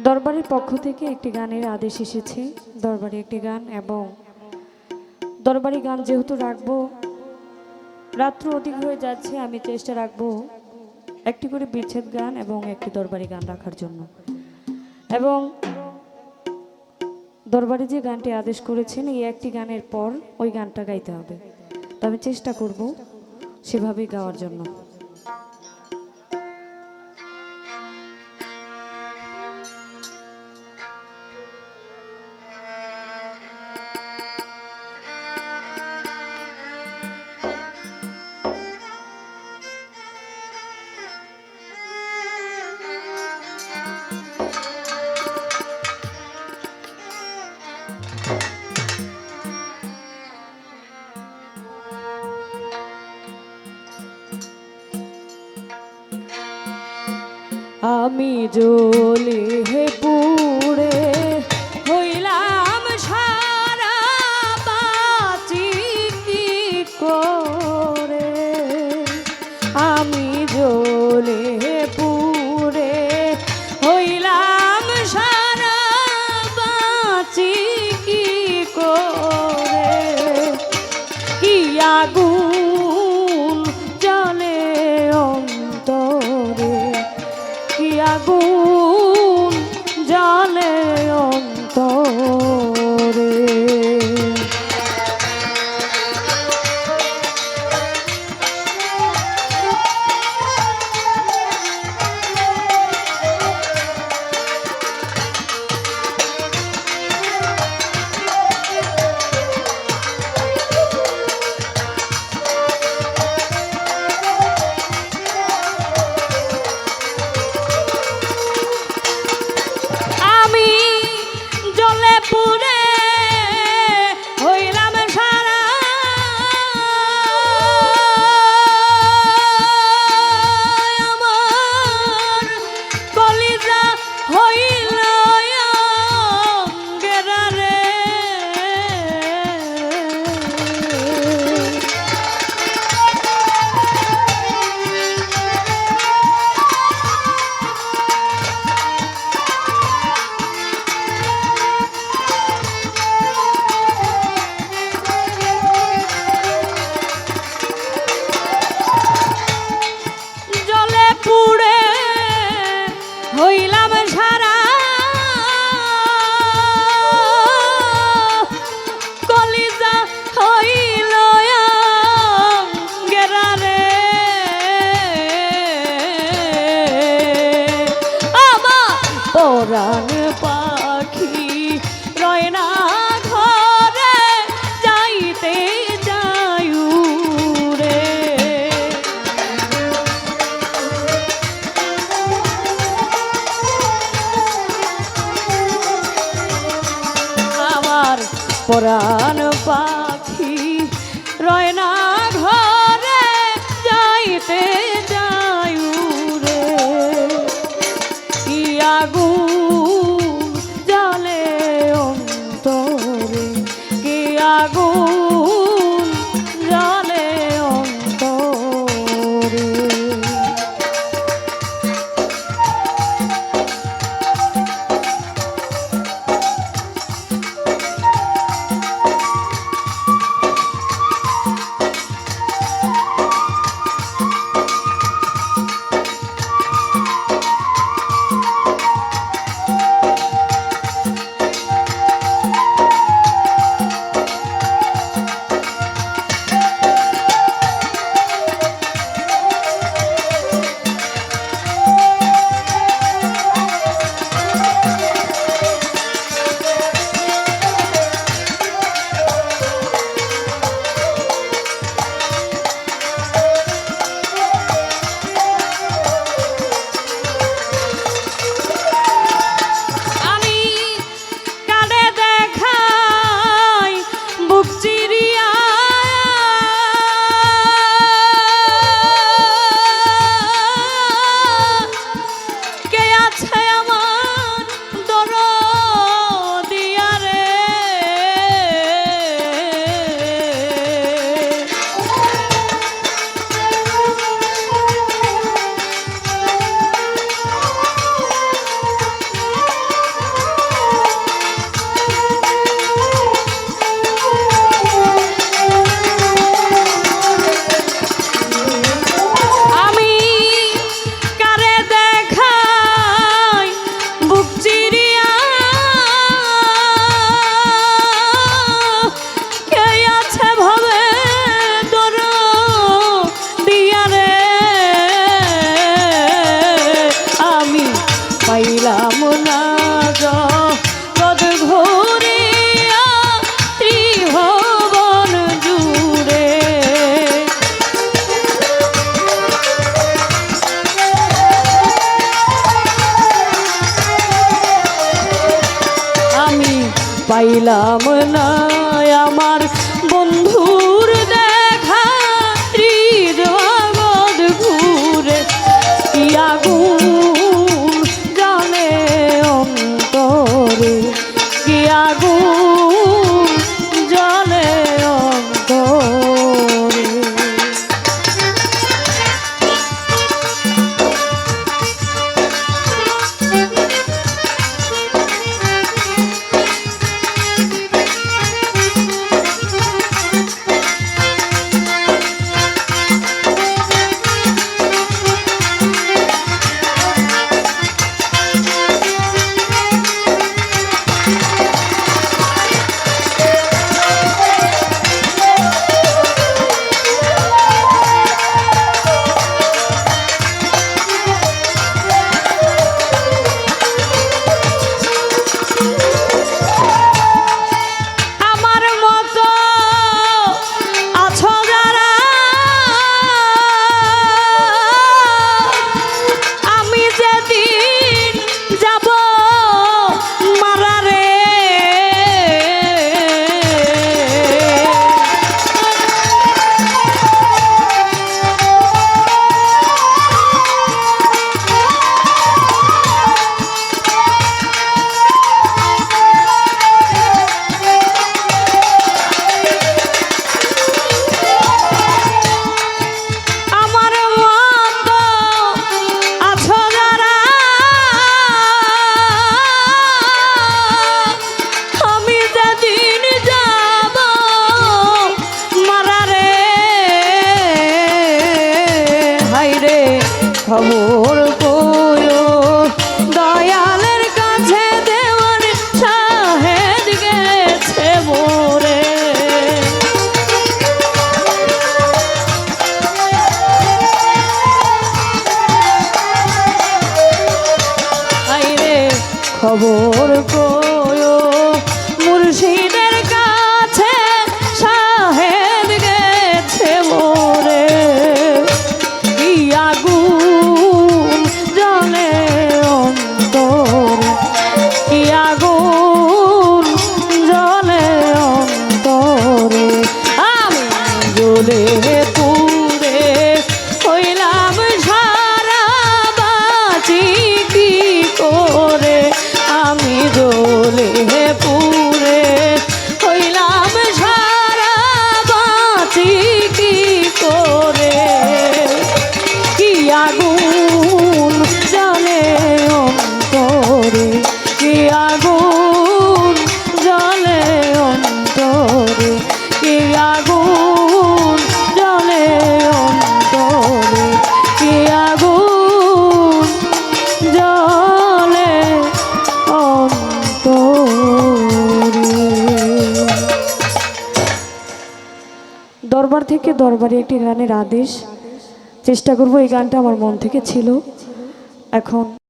দরবারের পক্ষ থেকে একটি গানের আদেশ এসেছে। দরবারে একটি গান এবং দরবারি গান যেহেতু রাখবো, রাত্র অধিক হয়ে যাচ্ছে, আমি চেষ্টা রাখবো একটি করে বিচ্ছেদ গান এবং একটি দরবারি গান রাখার জন্য। এবং দরবারে যে গানটি আদেশ করেছেন এই একটি গানের পর ওই গানটা গাইতে হবে, তো আমি চেষ্টা করব সেভাবেই গাওয়ার জন্য। আমি জ্বলে পুড়ে হইলাম সারা, বাঁচি কি করে। আমি জ্বলে পুড়ে হইলাম সারা, বাঁচি কি করে। কি আগুন জ্বলে অন্তরে, কি আগুন জ্বলে অন্তরে। হইলাম সারা, কলিজা হইল গেরারে। আমার পরাণ পাখি রয় না ঘরে, যাইতে যায়ু রে। পরাণ পাখি রয় না ঘরে, যাইতে যায়ু রে। কি আগুন জ্বলে অন্তরে, কি আগুন জ্বলে অন্তরে। পাইলাম না জগৎ ঘুরিয়া ত্রিভুবন জুড়ে। আমি পাইলাম না আমার বন্ধুর দেখা ত্রিজগৎ ঘুরে। কি আগুন জানে অন্তরে, কি আগুন জানে অন্তরে। খবর কইও দয়ালের কাছে, দেওয়ান শাহেদ গেছে মোরে। আইরে খবর কইও মুর্শিদের কাছে, শাহেদ গেছে মোরে। কি আগুন জানে অন্তরে, কি আগুন জানে অন্তরে। আমি জ্বলে পুড়ে হইলাম সারা, বাঁচি কি করে। আমি জ্বলে পুড়ে হইলাম সারা, বাঁচি কি করে। কি আগুন জানে অন্তরে, কি আগুন জানে অন্তরে, কি আগুন জানে অন্তরে, কি আগুন জানে অন্তরে। দরবার থেকে দরবারে একটি গানের আদেশ। চেষ্টা করব, এই গানটা আমার মন থেকে ছিল। এখন